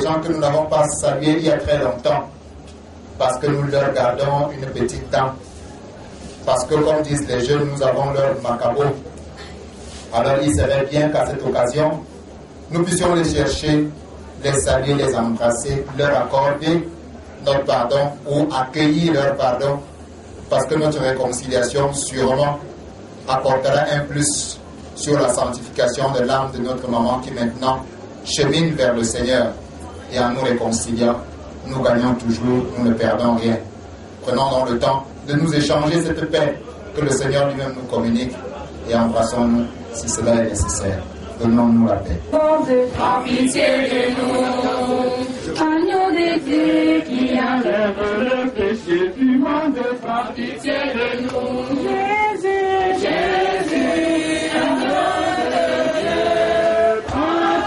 gens que nous n'avons pas salués il y a très longtemps, parce que nous leur gardons une petite temps. Parce que, comme disent les jeunes, nous avons leur macabo. Alors, il serait bien qu'à cette occasion, nous puissions les chercher, les saluer, les embrasser, leur accorder notre pardon ou accueillir leur pardon, parce que notre réconciliation sûrement apportera un plus sur la sanctification de l'âme de notre maman qui maintenant chemine vers le Seigneur. Et en nous réconciliant, nous gagnons toujours, nous ne perdons rien. Prenons donc le temps de nous échanger cette paix que le Seigneur lui-même nous communique et embrassons-nous si cela est nécessaire. Donnons-nous la paix. En pitié de nous, agneau de Dieu qui enlève le péché du monde, en pitié de nous. Jésus, Jésus, agneau de Dieu, en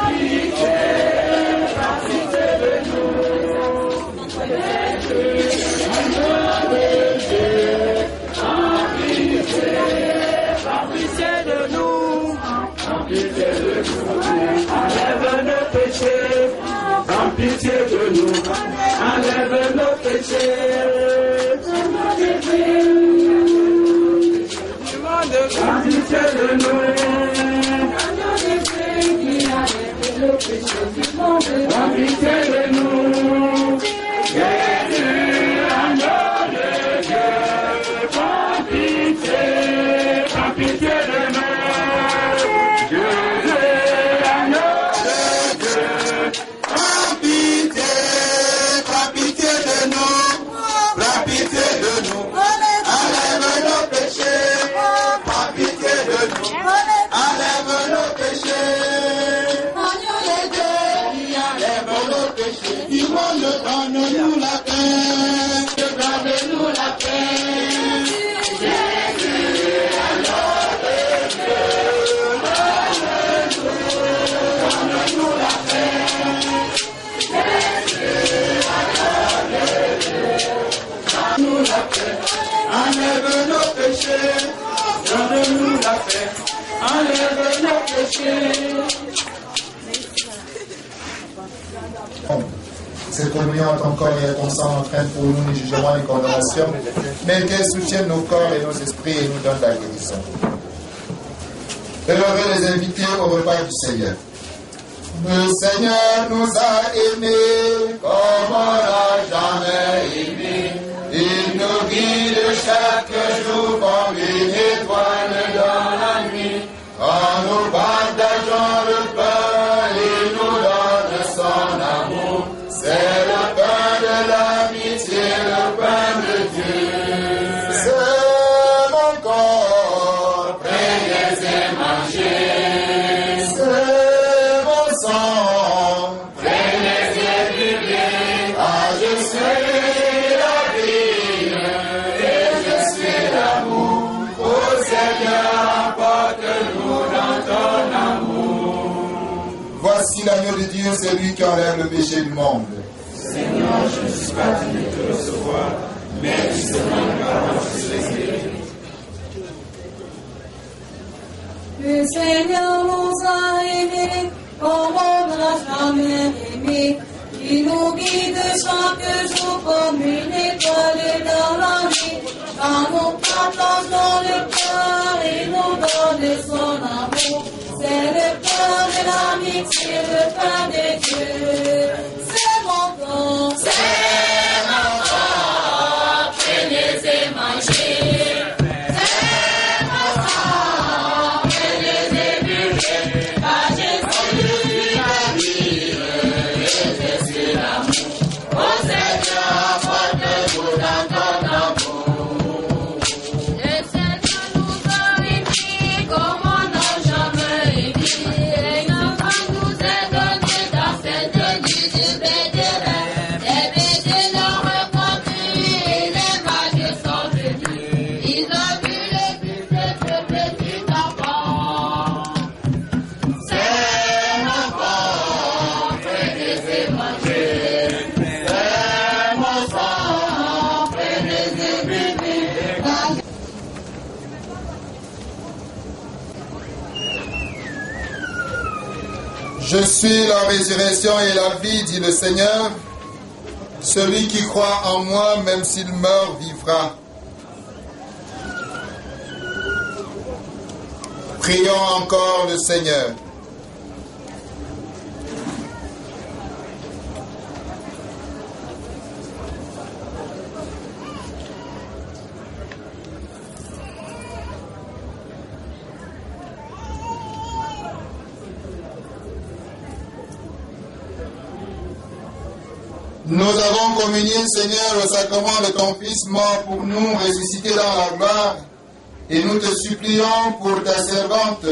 pitié de nous. Jésus, agneau de Dieu, en pitié de nous. Enlève nos péchés, en pitié de nous, enlève nos péchés. En pitié de nous, en pitié de nous, Jésus, agneau de Dieu, en pitié de nous. Donne-nous la paix, donne-nous la paix. Jésus, agneau de Dieu, donne-nous la paix. Jésus, agneau de Dieu, donne-nous la paix. Enlève nos péchés, donne-nous la paix. Enlève nos péchés. Cette communion en ton corps et à ton sang entraîne pour nous ni jugement ni condamnation, mais qu'elle soutienne nos corps et nos esprits et nous donne la guérison. Heureux les invités au repas du Seigneur. Le Seigneur nous a aimés comme on n'a jamais aimé. Il nous guide chaque jour comme une étoile dans la nuit. En nous partageons le pain, il nous donne son amour. C'est le pain de l'amitié, le pain de Dieu. C'est mon corps, prenez et mangez. C'est mon sang, prenez et buvez. Ah, je suis la vie et je suis l'amour. Ô Seigneur, apporte-nous dans ton amour. Voici l'agneau de Dieu, c'est lui qui enlève le péché du monde. Seigneur, je ne suis pas digne de te recevoir, mais tu seulement une parole, je serai guéri. Le Seigneur nous a aimés, comme on n'a jamais aimé. Il nous guide chaque jour comme une étoile dans la nuit. Quand nous partageons le cœur, il nous donne son amour. C'est le pain de l'amitié, le pain de Dieu. C'est mon corps, prenez et mangez. C'est mon sang, prenez et buvez. Car je suis la vie et je suis l'amour. Ô Seigneur, porte-nous dans ton amour. Le Seigneur nous a aimés comme on n'a jamais aimé. Et notre nous est donné dans cette dignité. Je suis la résurrection et la vie, dit le Seigneur. Celui qui croit en moi, même s'il meurt, vivra. Prions encore le Seigneur. Nous avons communié, Seigneur, au sacrement de ton Fils mort pour nous, ressuscité dans la gloire, et nous te supplions pour ta servante,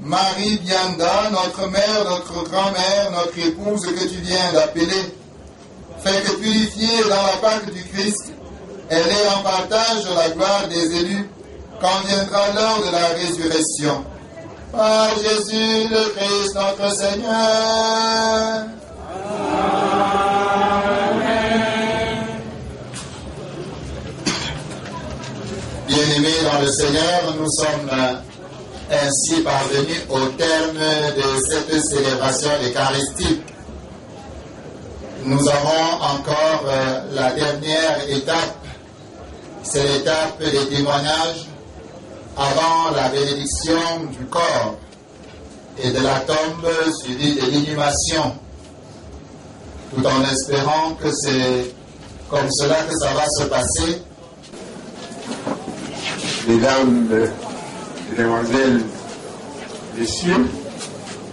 Marie Bianda, notre mère, notre grand-mère, notre épouse que tu viens d'appeler. Fais que purifiée dans la Pâque du Christ, elle ait en partage la gloire des élus quand viendra l'heure de la résurrection. Par Jésus le Christ, notre Seigneur. Bien-aimés dans le Seigneur, nous sommes ainsi parvenus au terme de cette célébration eucharistique. Nous avons encore la dernière étape, c'est l'étape des témoignages avant la bénédiction du corps et de la tombe suivie de l'inhumation, tout en espérant que c'est comme cela que ça va se passer. Mesdames, Mesdemoiselles, Messieurs,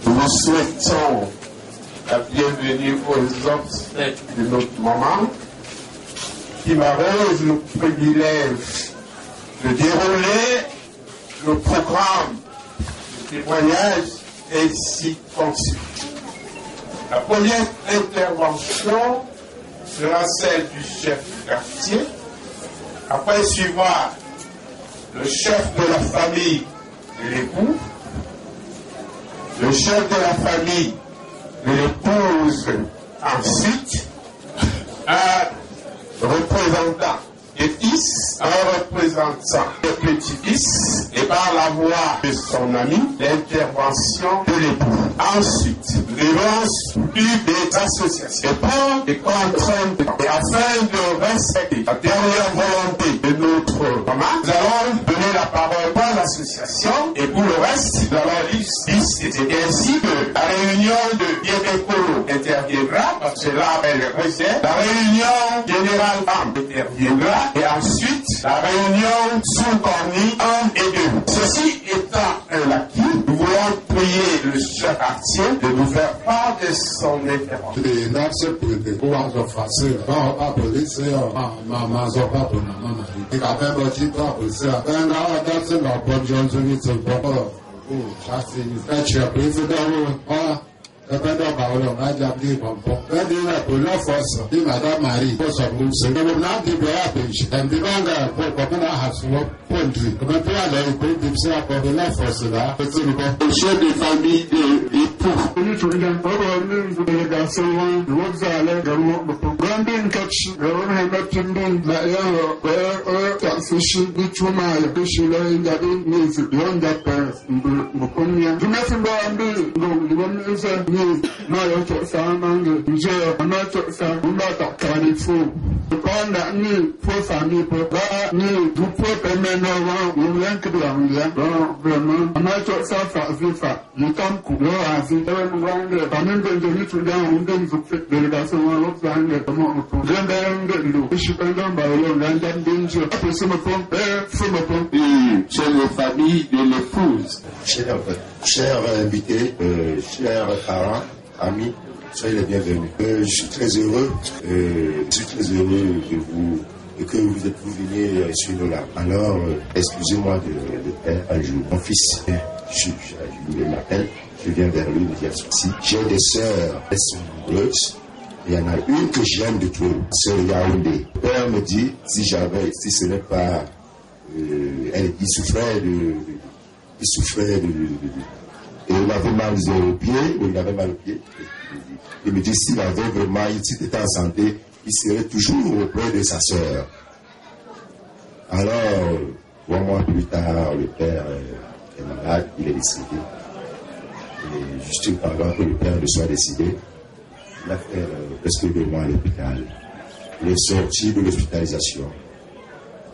nous vous souhaitons la bienvenue aux obsèques de notre maman qui m'arrose le privilège de dérouler le programme de témoignage ainsi conçu. La première intervention sera celle du chef du quartier. Après suivra le chef de la famille de l'époux, le chef de la famille de l'épouse, ensuite un représentant des fils, un représentant des petits-fils, et par la voix de son ami, l'intervention de l'époux. Ensuite, nous devons suivre des associations, des prendre des contraintes, et afin de respecter la dernière volonté de notre maman, nous allons donner la parole à l'association, et pour le reste, nous allons discuter. Et ainsi que la réunion de Biédécolo interviendra, parce que là, elle réserve, la réunion générale interviendra, et ensuite, la réunion sous cornis 1 et 2. Ceci étant un acquis, nous voulons prier le chef quartier de nous faire part de son intervention. Dependant Paolo, I have the bumper. Then they are for no force. The Madame Marie, for some moves, and they will not be happy. And the longer Papa has one poultry. Come and put himself for the left force. The chef de famille de pour. You to them, the Gasson, the Wazale, the Brandon Catch, the Hamilton, the Yellow, where taxation, which one I appreciate that it means beyond that person. Mukumia, the messenger, the one is náà yóò tó sáà máa ń lè ǹjẹ́ ọ̀nà tó sáà ń bá tàkàrí fún ìkọ́ńdà ní fófàmì bá ní ìdúpọ̀ pẹ̀mẹ́ náà wọ́n wọ́n lẹ́ńkìrì àwọn ìyá lọ́rọ̀ bẹ̀rẹ̀ ọ̀nà tó sáà fàzífà yìí kù lọ́wọ́ àti ẹ̀rọ wọn lẹ̀ bàmí bẹ̀rẹ̀ nítorí àwọn ọ̀dọ́ ìzùpẹ̀ bẹ̀rẹ̀ sí wọn lọ́pọ̀ àwọn ẹ̀kọ́mọ́ ọ̀tún lẹ́ńdẹ̀ ń lò ìṣùpẹ̀ndọ̀ bàrẹ̀ lẹ́ńdẹ̀ ń dé ń jẹ́ ọ̀pẹ̀ símọ̀pọ̀ chez les familles de l'épouse. Chers invités, chers parents, amis, soyez les bienvenus. Je suis très heureux de vous, que vous veniez sur nos larmes. Alors, excusez-moi de faire un jour. Mon fils, je m'appelle, je viens vers lui, me dire ceci. J'ai des sœurs, elles sont nombreuses. Il y en a une que j'aime de trop, sœur Yaoundé. Le père me dit, si ce n'est pas, il souffrait et il avait mal au pied, il me dit s'il avait vraiment, s'il était en santé, il serait toujours auprès de sa sœur. Alors, 3 mois plus tard, le père est malade, il est décédé. Et juste pendant que le père ne soit décidé, il a fait presque 2 mois à l'hôpital. Il est sorti de l'hospitalisation.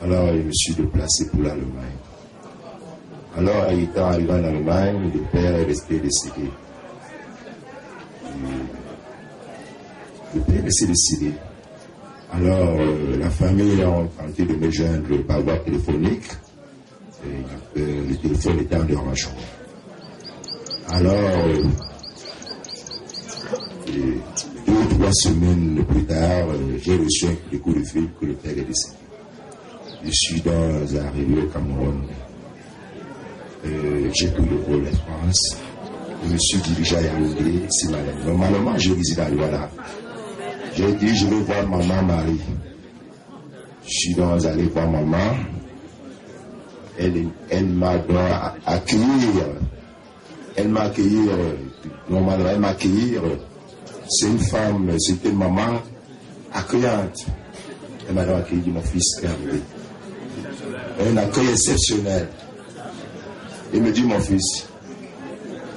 Alors, je me suis déplacé pour l'Allemagne. Alors, étant arrivé en Allemagne, le père est resté décédé. Le père est resté décédé. Alors, la famille a tenté de me joindre par voie téléphonique. Et, le téléphone était en dérangement. Alors, 2 ou 3 semaines plus tard, j'ai reçu un coup de fil que le père est décédé. Je suis arrivé au Cameroun. J'ai pris le vol de France. Je me suis dirigé à Yaoundé, c'est madame. Normalement, je réside à Douala. J'ai dit, je vais voir maman Marie. Je suis allé voir maman. Elle m'a accueilli. Elle m'a accueilli. Normalement, elle m'a accueilli. C'est une femme, c'était une maman accueillante. Elle m'a accueilli, mon fils est arrivé. Un accueil exceptionnel. Il me dit, mon fils,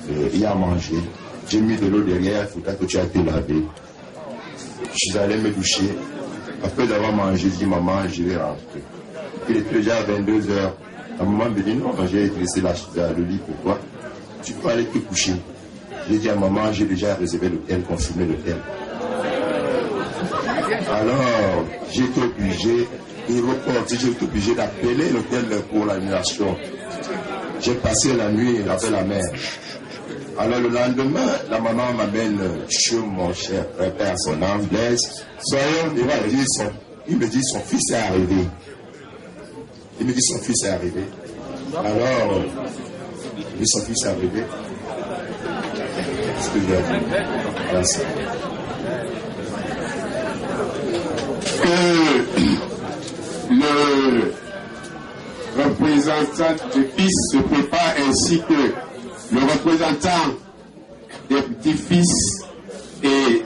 il y a à manger. J'ai mis de l'eau derrière, il faudra que tu aies été lavé. Je suis allé me doucher. Après d'avoir mangé, je dis, maman, je vais rentrer. Il était déjà 22 heures. La maman me dit, non, j'ai dressé le lit pour toi. Tu peux aller te coucher. J'ai dit à maman, j'ai déjà réservé l'hôtel, confirmé l'hôtel. Alors, j'ai été obligé d'appeler l'hôtel pour l'annulation. J'ai passé la nuit avec la mère. Alors le lendemain, la maman m'amène chez mon cher père, son âme, Blaise. Il me dit son fils est arrivé. Il me dit son fils est arrivé. Alors, il dit son fils est arrivé. Qu'est-ce que je vais dire? Merci. Le représentant du fils se prépare ainsi que le représentant des petits-fils et